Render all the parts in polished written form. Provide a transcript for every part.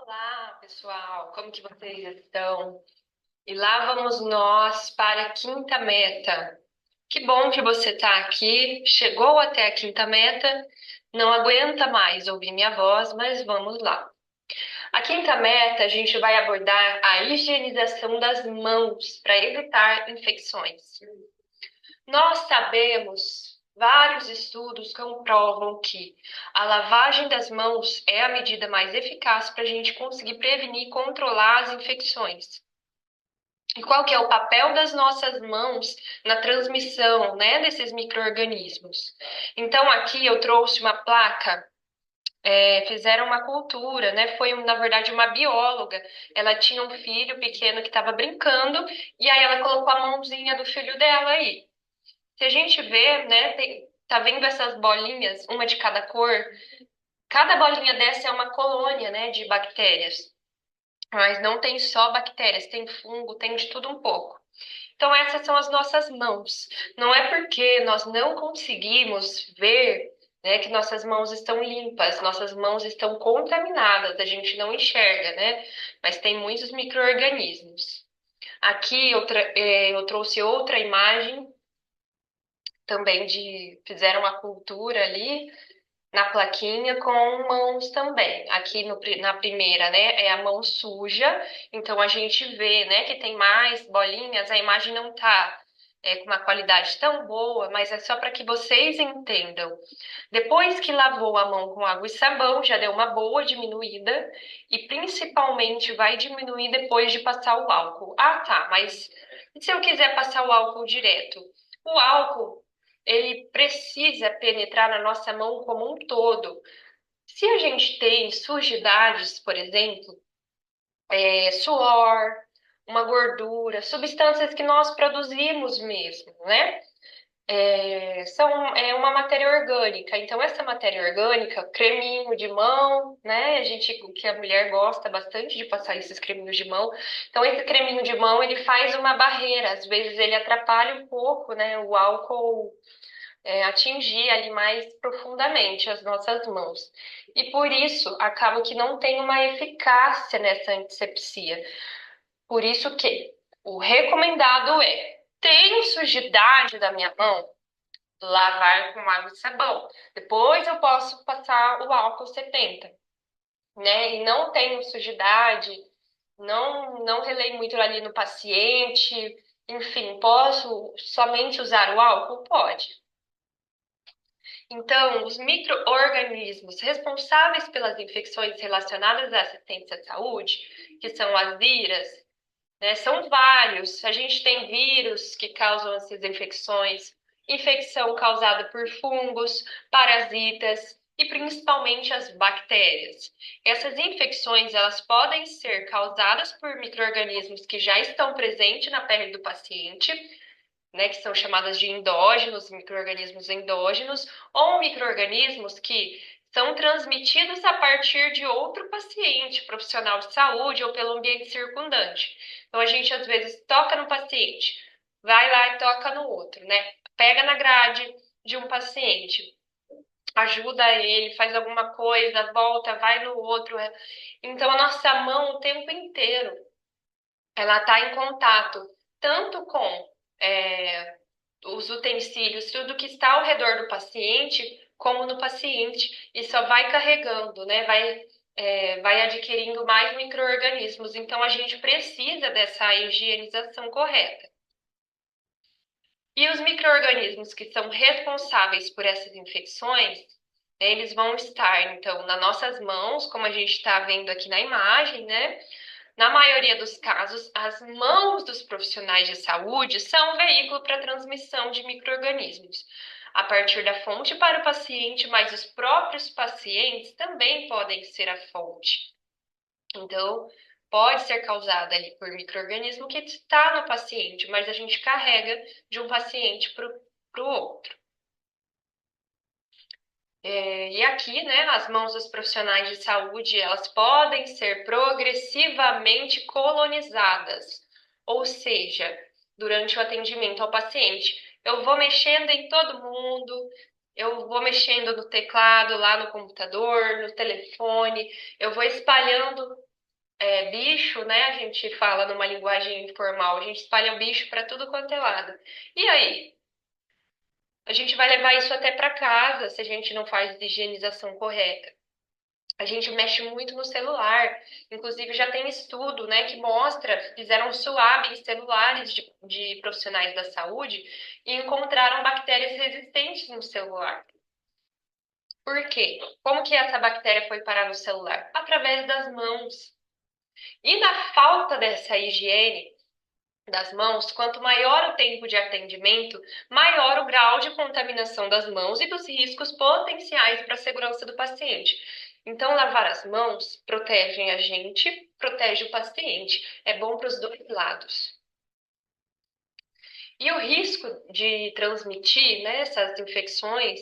Olá, pessoal, como que vocês estão? E lá vamos nós para a quinta meta. Que bom que você está aqui, chegou até a quinta meta, não aguenta mais ouvir minha voz, mas vamos lá. A quinta meta, a gente vai abordar a higienização das mãos para evitar infecções. Nós sabemos, vários estudos comprovam que a lavagem das mãos é a medida mais eficaz para a gente conseguir prevenir e controlar as infecções. E qual que é o papel das nossas mãos na transmissão, né, desses micro-organismos? Então, aqui eu trouxe uma placa, fizeram uma cultura, né? Foi, na verdade, uma bióloga. Ela tinha um filho pequeno que estava brincando, e aí ela colocou a mãozinha do filho dela aí. Se a gente vê, né, tá vendo essas bolinhas, uma de cada cor? Cada bolinha dessa é uma colônia, né, de bactérias. Mas não tem só bactérias, tem fungo, tem de tudo um pouco. Então essas são as nossas mãos. Não é porque nós não conseguimos ver, né, que nossas mãos estão limpas, nossas mãos estão contaminadas, a gente não enxerga, né? Mas tem muitos micro-organismos. Aqui eu trouxe outra imagem também fizeram a cultura ali na plaquinha com mãos também. Aqui na primeira, né, é a mão suja, então a gente vê, né, que tem mais bolinhas, a imagem não tá com uma qualidade tão boa, mas é só para que vocês entendam. Depois que lavou a mão com água e sabão, já deu uma boa diminuída e principalmente vai diminuir depois de passar o álcool. Ah, tá, mas e se eu quiser passar o álcool direto? O álcool ele precisa penetrar na nossa mão como um todo. Se a gente tem sujidades, por exemplo, suor, uma gordura, substâncias que nós produzimos mesmo, né? É uma matéria orgânica. Então, essa matéria orgânica, creminho de mão, né? Que a mulher gosta bastante de passar esses creminhos de mão. Então, esse creminho de mão, ele faz uma barreira. Às vezes, ele atrapalha um pouco, né? O álcool atingir ali mais profundamente as nossas mãos. E por isso acaba que não tem uma eficácia nessa antisepsia. Por isso que o recomendado é: tenho sujidade da minha mão, lavar com água e sabão. Depois eu posso passar o álcool 70, né? E não tenho sujidade, não relei muito ali no paciente, enfim, posso somente usar o álcool? Pode. Então, os micro-organismos responsáveis pelas infecções relacionadas à assistência à saúde, que são as viras, né, são vários. A gente tem vírus que causam essas infecções, infecção causada por fungos, parasitas e principalmente as bactérias. Essas infecções, elas podem ser causadas por micro-organismos que já estão presentes na pele do paciente, né, que são chamadas de endógenos, micro-organismos endógenos, ou micro-organismos que são transmitidos a partir de outro paciente, profissional de saúde ou pelo ambiente circundante. Então, a gente às vezes toca no paciente, vai lá e toca no outro, né? Pega na grade de um paciente, ajuda ele, faz alguma coisa, volta, vai no outro. Então, a nossa mão o tempo inteiro, ela está em contato tanto com os utensílios, tudo que está ao redor do paciente, como no paciente, e só vai carregando, né? Vai adquirindo mais micro-organismos. Então, a gente precisa dessa higienização correta. E os micro-organismos que são responsáveis por essas infecções, né, eles vão estar, então, nas nossas mãos, como a gente está vendo aqui na imagem, né? Na maioria dos casos, as mãos dos profissionais de saúde são um veículo para a transmissão de micro-organismos. A partir da fonte para o paciente, mas os próprios pacientes também podem ser a fonte. Então, pode ser causada ali por micro-organismo que está no paciente, mas a gente carrega de um paciente para o outro. E aqui, né, as mãos dos profissionais de saúde, elas podem ser progressivamente colonizadas, ou seja, durante o atendimento ao paciente, eu vou mexendo em todo mundo, eu vou mexendo no teclado, lá no computador, no telefone, eu vou espalhando bicho, né? A gente fala numa linguagem informal, a gente espalha o bicho para tudo quanto é lado. E aí? A gente vai levar isso até para casa se a gente não faz higienização correta. A gente mexe muito no celular. Inclusive, já tem estudo, né, que mostra, fizeram swab em celulares de profissionais da saúde e encontraram bactérias resistentes no celular. Por quê? Como que essa bactéria foi parar no celular? Através das mãos. E na falta dessa higiene das mãos, quanto maior o tempo de atendimento, maior o grau de contaminação das mãos e dos riscos potenciais para a segurança do paciente. Então, lavar as mãos protegem a gente, protege o paciente. É bom para os dois lados. E o risco de transmitir, né, essas infecções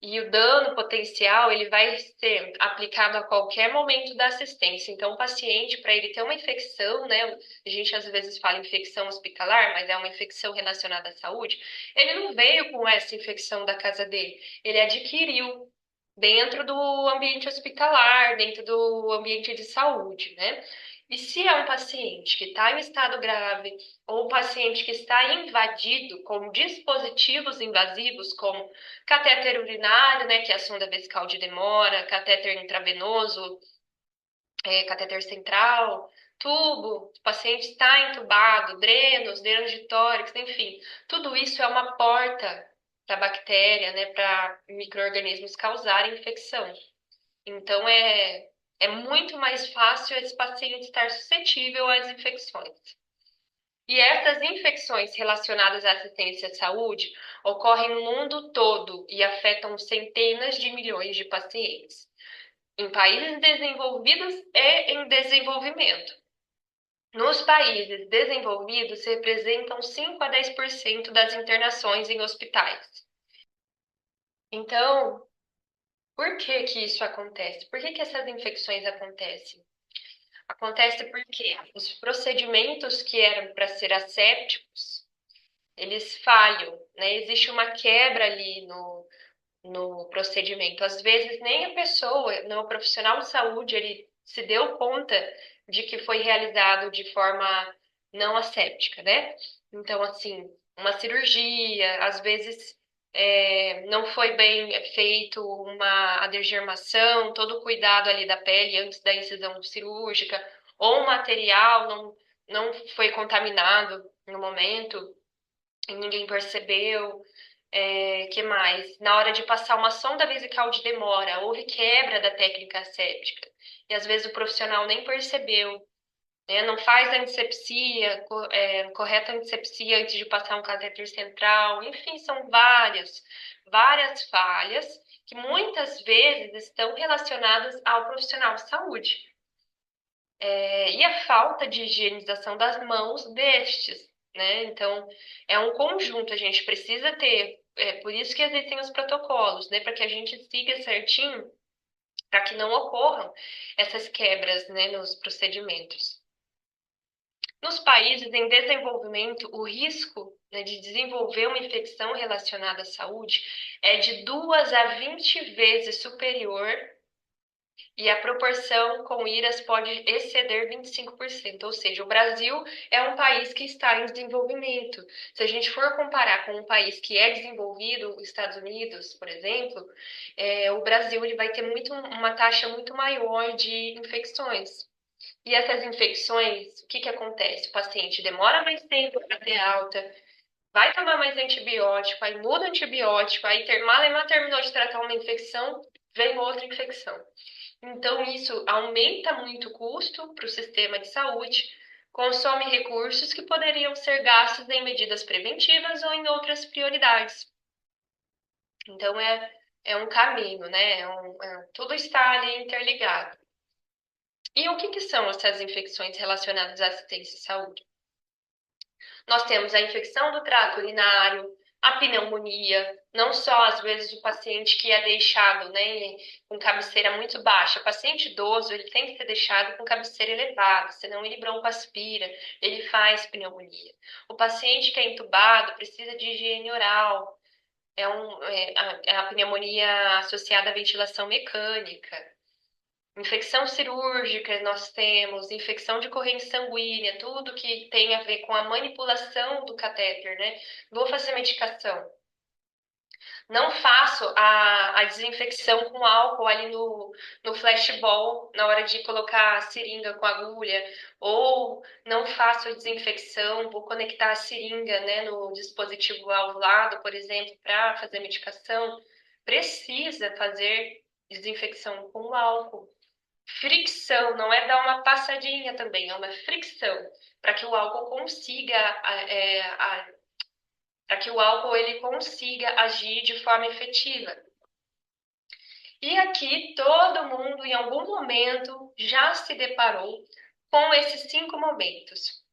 e o dano potencial, ele vai ser aplicado a qualquer momento da assistência. Então, o paciente, para ele ter uma infecção, né, a gente às vezes fala infecção hospitalar, mas é uma infecção relacionada à saúde, ele não veio com essa infecção da casa dele, ele adquiriu dentro do ambiente hospitalar, dentro do ambiente de saúde, né? E se é um paciente que está em estado grave, ou um paciente que está invadido com dispositivos invasivos, como catéter urinário, né, que é a sonda vesical de demora, catéter intravenoso, catéter central, tubo, o paciente está entubado, drenos de tórax, enfim, tudo isso é uma porta para bactéria, né, para micro-organismos causarem infecção. Então, é muito mais fácil esse paciente estar suscetível às infecções. E essas infecções relacionadas à assistência à saúde ocorrem no mundo todo e afetam centenas de milhões de pacientes, em países desenvolvidos e em desenvolvimento. Nos países desenvolvidos, representam 5 a 10% das internações em hospitais. Então, por que que isso acontece? Por que que essas infecções acontecem? Acontece porque os procedimentos que eram para ser assépticos, eles falham, né? Existe uma quebra ali no procedimento. Às vezes nem a pessoa, não, o profissional de saúde, ele se deu conta de que foi realizado de forma não asséptica, né? Então, assim, uma cirurgia, às vezes não foi bem feito uma adergemação, todo o cuidado ali da pele antes da incisão cirúrgica, ou o material não foi contaminado no momento e ninguém percebeu. Que mais? Na hora de passar uma sonda vesical de demora, houve quebra da técnica asséptica. E às vezes o profissional nem percebeu, né? Não faz a antisepsia, correta antisepsia antes de passar um catéter central. Enfim, são várias falhas que muitas vezes estão relacionadas ao profissional de saúde. E a falta de higienização das mãos destes, né? Então, é um conjunto, a gente precisa ter, por isso que existem os protocolos, né? Para que a gente siga certinho, para que não ocorram essas quebras, né, nos procedimentos. Nos países em desenvolvimento, o risco, né, de desenvolver uma infecção relacionada à saúde é de 2 a 20 vezes superior e a proporção com IRAS pode exceder 25%, ou seja, o Brasil é um país que está em desenvolvimento. Se a gente for comparar com um país que é desenvolvido, os Estados Unidos, por exemplo, o Brasil ele vai ter uma taxa muito maior de infecções. E essas infecções, o que que acontece? O paciente demora mais tempo para ter alta, vai tomar mais antibiótico, aí muda o antibiótico, aí mal terminou de tratar uma infecção, vem outra infecção. Então, isso aumenta muito o custo para o sistema de saúde, consome recursos que poderiam ser gastos em medidas preventivas ou em outras prioridades. Então, é um caminho, né? Tudo está ali interligado. E o que que são essas infecções relacionadas à assistência à saúde? Nós temos a infecção do trato urinário, a pneumonia, não só às vezes o paciente que é deixado, né, com cabeceira muito baixa. O paciente idoso, ele tem que ser deixado com cabeceira elevada, senão ele broncoaspira, ele faz pneumonia. O paciente que é entubado precisa de higiene oral, é a pneumonia associada à ventilação mecânica. Infecção cirúrgica nós temos, infecção de corrente sanguínea, tudo que tem a ver com a manipulação do catéter, né? Vou fazer medicação. Não faço a desinfecção com álcool ali no flashball, na hora de colocar a seringa com agulha, ou não faço a desinfecção, vou conectar a seringa, né, no dispositivo alvulado, por exemplo, para fazer medicação. Precisa fazer desinfecção com álcool. Fricção, não é dar uma passadinha também, é uma fricção, para que o álcool consiga para que o álcool ele consiga agir de forma efetiva. E aqui todo mundo, em algum momento, já se deparou com esses 5 momentos.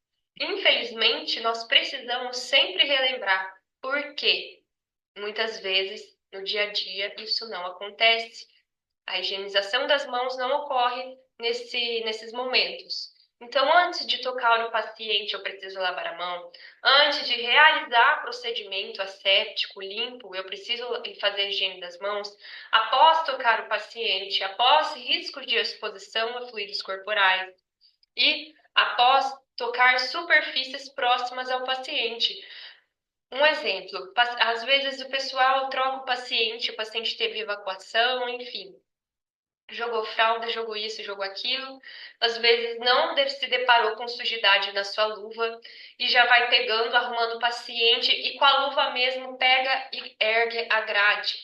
Infelizmente, nós precisamos sempre relembrar porque muitas vezes no dia a dia isso não acontece. A higienização das mãos não ocorre nesses momentos. Então, antes de tocar no paciente, eu preciso lavar a mão. Antes de realizar procedimento asséptico, limpo, eu preciso fazer a higiene das mãos. Após tocar o paciente, após risco de exposição a fluidos corporais e após tocar superfícies próximas ao paciente. Um exemplo, às vezes o pessoal troca o paciente teve evacuação, enfim, jogou fralda, jogou isso, jogou aquilo. Às vezes não se deparou com sujidade na sua luva e já vai pegando, arrumando o paciente e com a luva mesmo pega e ergue a grade.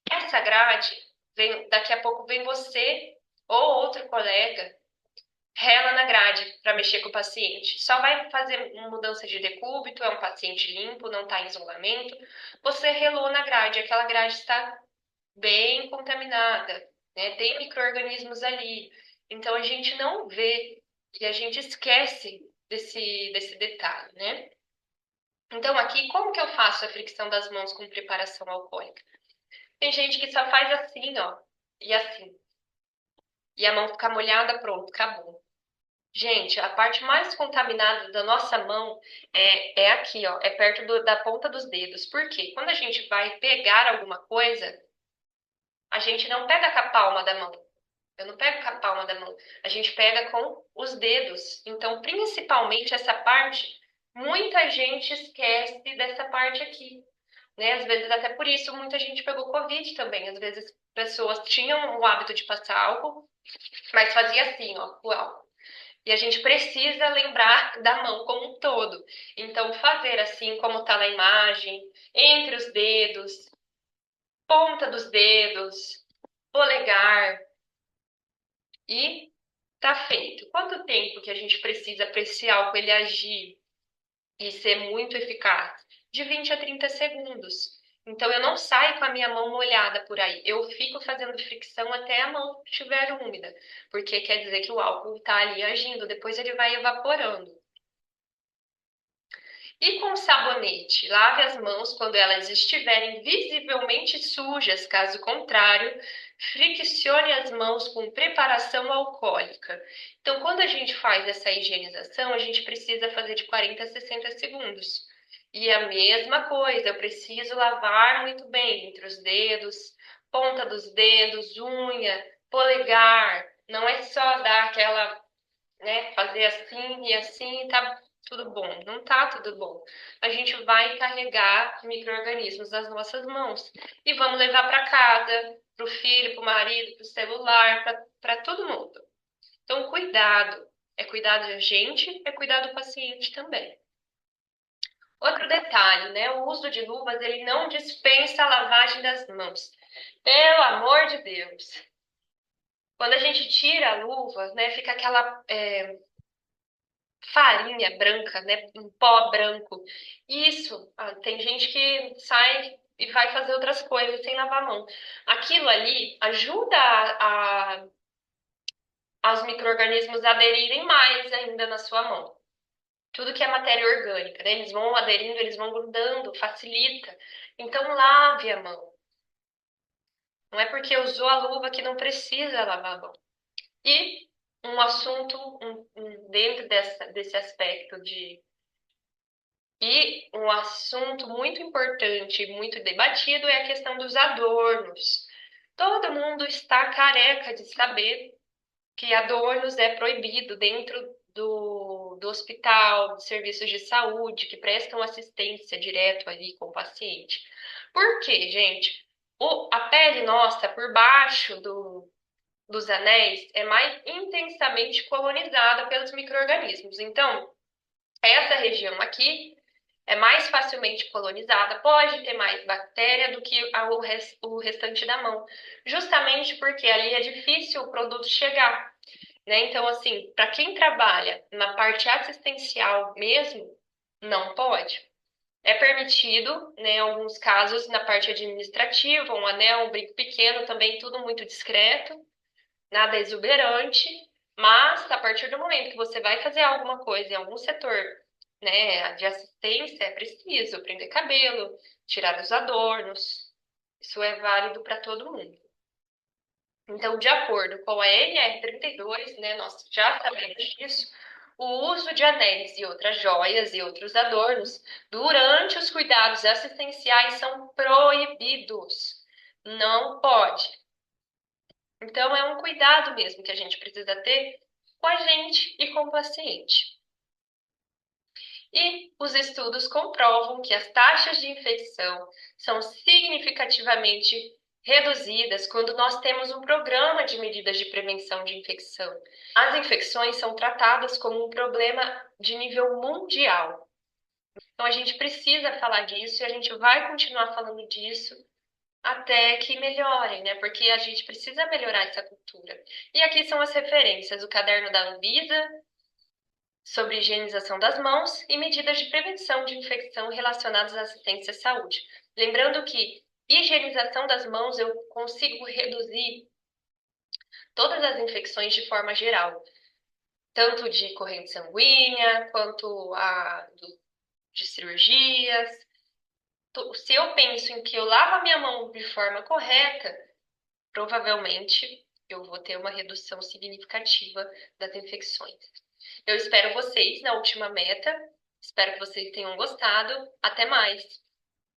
Essa grade, daqui a pouco vem você ou outro colega, rela na grade para mexer com o paciente. Só vai fazer uma mudança de decúbito, é um paciente limpo, não está em isolamento. Você relou na grade, aquela grade está bem contaminada, né? Tem micro-organismos ali. Então a gente não vê e a gente esquece desse detalhe, né? Então aqui, como que eu faço a fricção das mãos com preparação alcoólica? Tem gente que só faz assim, ó, e assim. E a mão fica molhada, pronto, acabou. Gente, a parte mais contaminada da nossa mão é aqui, ó, é perto da ponta dos dedos. Por quê? Quando a gente vai pegar alguma coisa, a gente não pega com a palma da mão. Eu não pego com a palma da mão. A gente pega com os dedos. Então, principalmente essa parte, muita gente esquece dessa parte aqui, né? Às vezes, até por isso, muita gente pegou Covid também. Às vezes, pessoas tinham o hábito de passar álcool, mas fazia assim, ó, o álcool. E a gente precisa lembrar da mão como um todo. Então, fazer assim como está na imagem, entre os dedos, ponta dos dedos, polegar, e tá feito. Quanto tempo que a gente precisa para esse álcool ele agir e ser muito eficaz? De 20 a 30 segundos. Então eu não saio com a minha mão molhada por aí. Eu fico fazendo fricção até a mão estiver úmida, porque quer dizer que o álcool está ali agindo, depois ele vai evaporando. E com sabonete, lave as mãos quando elas estiverem visivelmente sujas, caso contrário, friccione as mãos com preparação alcoólica. Então, quando a gente faz essa higienização, a gente precisa fazer de 40 a 60 segundos. E a mesma coisa, eu preciso lavar muito bem entre os dedos, ponta dos dedos, unha, polegar. Não é só dar aquela, né, fazer assim e assim, tá tudo bom. Não tá tudo bom. A gente vai carregar micro-organismos nas nossas mãos e vamos levar para casa, para o filho, para o marido, para o celular, para todo mundo. Então, cuidado. É cuidar da gente, é cuidar do paciente também. Outro detalhe, né? O uso de luvas, ele não dispensa a lavagem das mãos. Pelo amor de Deus. Quando a gente tira a luva, né, fica aquela farinha branca, né? Um pó branco. Isso, tem gente que sai e vai fazer outras coisas sem lavar a mão. Aquilo ali ajuda aos micro-organismos aderirem mais ainda na sua mão. Tudo que é matéria orgânica, né? Eles vão aderindo, eles vão grudando, facilita. Então lave a mão. Não é porque usou a luva que não precisa lavar a mão. E um assunto dentro desse aspecto de E um assunto muito importante, muito debatido, é a questão dos adornos. Todo mundo está careca de saber que adornos é proibido dentro do hospital, de serviços de saúde que prestam assistência direto ali com o paciente. Por quê, gente? A pele nossa, por baixo dos anéis, é mais intensamente colonizada pelos micro-organismos. Então, essa região aqui é mais facilmente colonizada, pode ter mais bactéria do que o restante da mão, justamente porque ali é difícil o produto chegar, né? Então, assim, para quem trabalha na parte assistencial mesmo, não pode. É permitido, né, em alguns casos, na parte administrativa, um anel, um brinco pequeno, também tudo muito discreto, nada exuberante, mas a partir do momento que você vai fazer alguma coisa em algum setor, né, de assistência, é preciso prender cabelo, tirar os adornos. Isso é válido para todo mundo. Então, de acordo com a NR32, né, nós já sabemos disso, o uso de anéis e outras joias e outros adornos durante os cuidados assistenciais são proibidos. Não pode. Então, é um cuidado mesmo que a gente precisa ter com a gente e com o paciente. E os estudos comprovam que as taxas de infecção são significativamente reduzidas quando nós temos um programa de medidas de prevenção de infecção. As infecções são tratadas como um problema de nível mundial. Então, a gente precisa falar disso e a gente vai continuar falando disso até que melhorem, né? Porque a gente precisa melhorar essa cultura. E aqui são as referências: o caderno da Anvisa sobre higienização das mãos e medidas de prevenção de infecção relacionadas à assistência à saúde. Lembrando que higienização das mãos eu consigo reduzir todas as infecções de forma geral, tanto de corrente sanguínea quanto de cirurgias. Se eu penso em que eu lavo a minha mão de forma correta, provavelmente eu vou ter uma redução significativa das infecções. Eu espero vocês na última meta. Espero que vocês tenham gostado. Até mais!